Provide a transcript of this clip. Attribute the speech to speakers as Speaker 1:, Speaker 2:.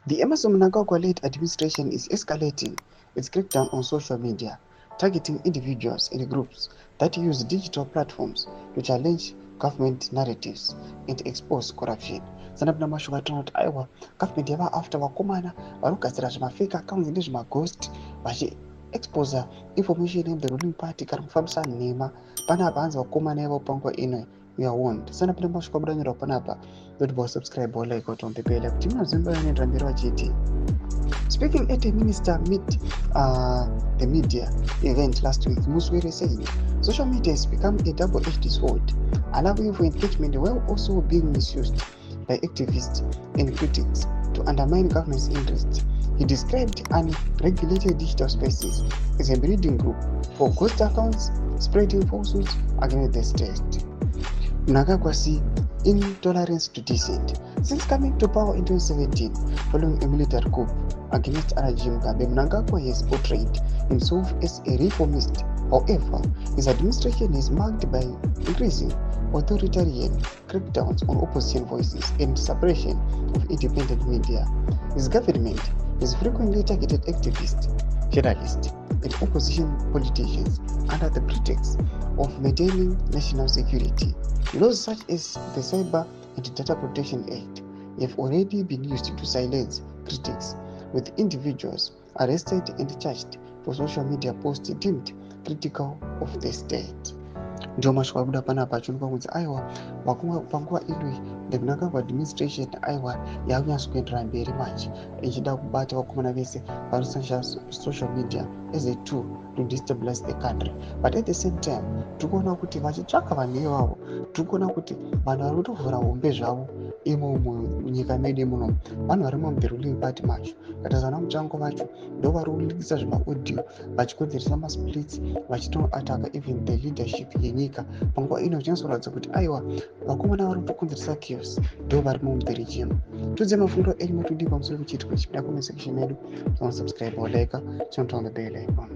Speaker 1: The Emerson Mnangagwa-led administration is escalating its crackdown on social media, targeting individuals and groups that use digital platforms to challenge government narratives and expose corruption. Sanapina mashuka tinoti aiwa government yava after vakomana vari kugadzira zvimafake accounts nezvimaghost vachiexposa information in the ruling party kana kufambisa nhema panapa hanzi vakomana yavo panguva ino we are warned. Sanapina mashuka budanyorwa panapa kuti subscribe or like otombepela kuti munozimba yanoita mberi vachiti. Speaking at a minister meet the media event last week, Muswere said social media has become a double-edged sword, allowing for engagement while also being misused by activists and critics to undermine government's interests. He described unregulated digital spaces as a breeding group for ghost accounts spreading falsehoods against the state. Mnangagwa see intolerance to dissent. Since coming to power in 2017, following a military coup against Rajim Mugabe, Mnangagwa has portrayed himself as a reformist. However, his administration is marked by increasing authoritarian crackdowns on opposition voices and suppression of independent media. His government has frequently targeted activists, journalists, and opposition politicians under the pretext of maintaining national security. Laws such as the Cyber and Data Protection Act have already been used to silence critics, with individuals arrested and charged for social media posts deemed critical of the state. Ndio mashoko abuda panapa chunukwa kunzi aiwa panguva inoi the Mnangagwa administration aiwa yakunyatsokuendera mberi manje ichida kubata vakomana vese vanoshandisa social media as a tool to destabilize the country. But at the same time tikuona kuti vachitsvaka vanhu ivavo, tikuona kuti vanhu vari kutovhura hombe zvavo imomo munyika medu munomu vanhu varimo muthe ruling party macho. Katazana muchango vacho ndo vari kulikisa zvemaaudio vachikonzeresa masplits vachitoataka even the leadership yenyika. Panguva ino zvinotsoratidza kuti aiwa vakomana vari kutokonzeresa chaos ndo varimo muthe regime. Tudze mafungiro enyu mutudi pamusoro pechitiko chipinda comment section medu. Subscribe or like, turn on the bell icon.